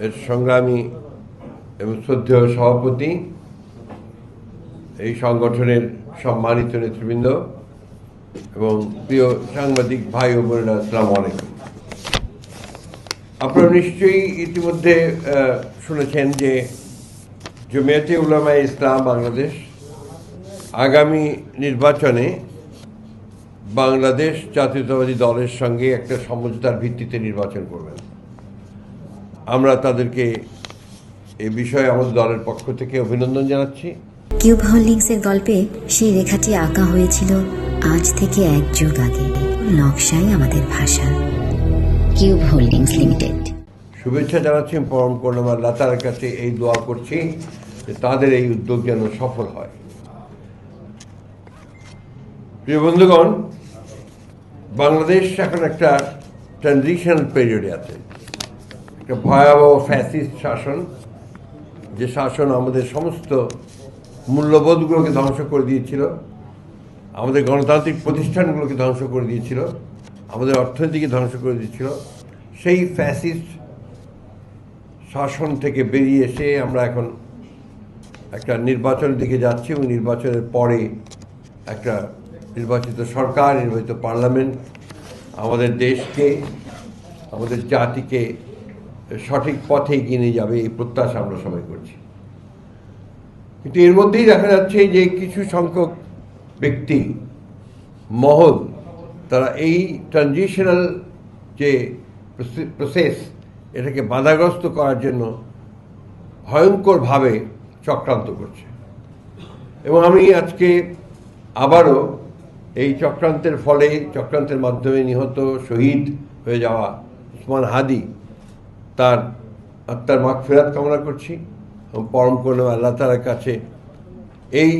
এর সংগ্রামী এবং শ্রদ্ধেয় সভাপতি, এই সংগঠনের সম্মানিত নেতৃবৃন্দ এবং প্রিয় সাংবাদিক ভাই ও বোনেরা, আসসালামু আলাইকুম। আপনারা নিশ্চয়ই ইতিমধ্যে শুনেছেন যে জমিয়তে উলামায়ে ইসলাম বাংলাদেশ আগামী নির্বাচনে বাংলাদেশ জাতীয়তাবাদী দলের সঙ্গে একটা সমঝোতার ভিত্তিতে নির্বাচন করবেন। আমরা তাদেরকে এই বিষয়ে আমাদের দলের পক্ষ থেকে অভিনন্দন জানাচ্ছি। কিউব হোল্ডিংসের গল্পে সেই রেখাটি আঁকা হয়েছিল আজ থেকে 1 যুগ আগে। নকশাই আমাদের ভাষা। Cube holdings limited. শুভেচ্ছা জানাচ্ছি, পরম করুণাময় আল্লাহ তাআলার কাছে এই দোয়া করছি যে তাদের এই উদ্যোগ যেন সফল হয়। প্রিয় বন্ধুগণ, বাংলাদেশ এখন একটা ট্রানজিশনাল পিরিয়ডে আছে। একটা ভয়াবহ ফ্যাসিস্ট শাসন, যে শাসন আমাদের সমস্ত মূল্যবোধগুলোকে ধ্বংস করে দিয়েছিল, আমাদের গণতান্ত্রিক প্রতিষ্ঠানগুলোকে ধ্বংস করে দিয়েছিল, আমাদের অর্থনীতিকে ধ্বংস করে দিয়েছিল। সেই ফ্যাসিস্ট শাসন থেকে বেরিয়ে এসে আমরা এখন একটা নির্বাচনের দিকে যাচ্ছি এবং নির্বাচনের পরে একটা নির্বাচিত সরকার, নির্বাচিত পার্লামেন্ট আমাদের দেশকে, আমাদের জাতিকে সঠিক পথে এগিয়ে নিয়ে যাবে, এই প্রত্যাশা আমরা সবাই করছি। কিন্তু এর মধ্যেই দেখা যাচ্ছে যে কিছু সংখ্যক ব্যক্তি মহল, তারা এই ট্রানজিশনাল যে প্রসেস, এটাকে বাধাগ্রস্ত করার জন্য ভয়ঙ্করভাবে চক্রান্ত করছে। এবং আমি আজকে আবারও এই চক্রান্তের ফলে, চক্রান্তের মাধ্যমে নিহত, শহীদ হয়ে যাওয়া উসমান হাদি, তার আত্মার মাগফিরাত কামনা করছি এবং পরম করুণাময় আল্লাহ তাআলার কাছে এই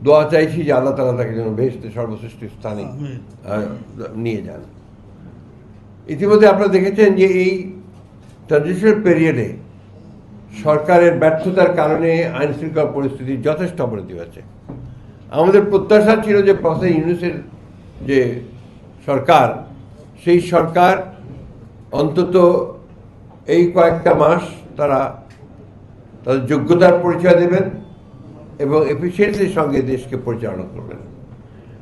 দোয়া চাইছি যে আল্লাহ তাআলা তাকে যেন বেহেশতে সর্বশ্রেষ্ঠ স্থানে নিয়ে যান। ইতিমধ্যে আপনারা দেখেছেন যে এই ট্রানজিশনাল পিরিয়ডে সরকারের ব্যর্থতার কারণে আইন শৃঙ্খলা পরিস্থিতির যথেষ্ট অবনতি হয়েছে। আমাদের প্রত্যাশা ছিল যে প্রফেসর ইউনূসের যে সরকার, সেই সরকার অন্তত এই কয়েকটা মাস তারা তাদের যোগ্যতার পরিচয় দেবেন এবং এফিসিয়েন্সির সঙ্গে দেশকে পরিচালনা করবেন।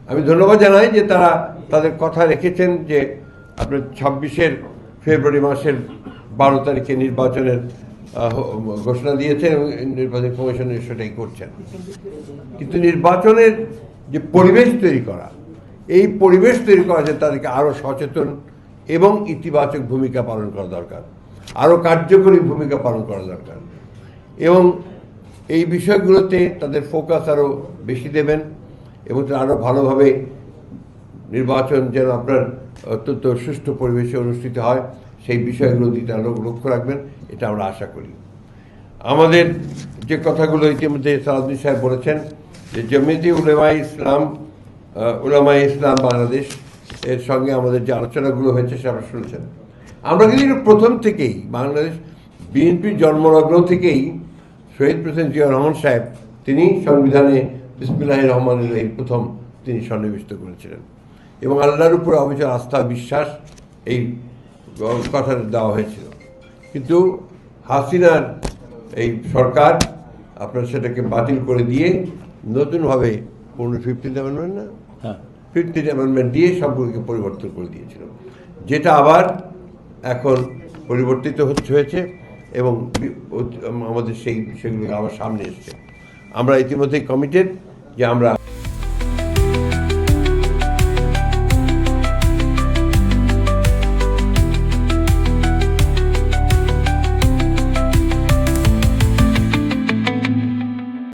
আমি ধন্যবাদ জানাই যে তারা তাদের কথা রেখেছেন, যে আপনার 26 ফেব্রুয়ারি মাসের 12 তারিখে নির্বাচনের ঘোষণা দিয়েছেন এবং নির্বাচন কমিশন সেটাই করছেন। কিন্তু নির্বাচনের যে পরিবেশ তৈরি করা, এই পরিবেশ তৈরি করা যে তাদেরকে আরও সচেতন এবং ইতিবাচক ভূমিকা পালন করা দরকার, আরও কার্যকরী ভূমিকা পালন করা দরকার এবং এই বিষয়গুলোতে তাদের ফোকাস আরও বেশি দেবেন এবং আরও ভালোভাবে নির্বাচন যেন আপনার অত্যন্ত সুষ্ঠু পরিবেশে অনুষ্ঠিত হয়, সেই বিষয়গুলো দিতে আরও লক্ষ্য রাখবেন, এটা আমরা আশা করি। আমাদের যে কথাগুলো ইতিমধ্যে সালাউদ্দিন সাহেব বলেছেন, যে জমিয়তে উলামায়ে ইসলাম বাংলাদেশ এর সঙ্গে আমাদের যে আলোচনাগুলো হয়েছে সেটা আপনারা শুনেছেন। আমরা কিন্তু প্রথম থেকেই, বাংলাদেশ বিএনপির জন্মলগ্ন থেকেই শহীদ প্রেসিডেন্ট জিয়াউর রহমান সাহেব, তিনি সংবিধানে বিসমিল্লাহির রহমানির রহিম প্রথম তিনি সন্নিবিষ্ট করেছিলেন এবং আল্লাহর উপর অবিচল আস্থা, বিশ্বাস, এই কথাটা দেওয়া হয়েছিল। কিন্তু হাসিনার এই সরকার আপনার সেটাকে বাতিল করে দিয়ে নতুনভাবে 15th অ্যামেন্ডমেন্ট না 15th অ্যামেন্ডমেন্ট দিয়ে সবগুলোকে পরিবর্তন করে দিয়েছিল, যেটা আবার এখন পরিবর্তিত হয়েছে এবং আমাদের সেই বিষয়গুলো আবার সামনে এসছে। আমরা ইতিমধ্যেই কমিটেড যে আমরা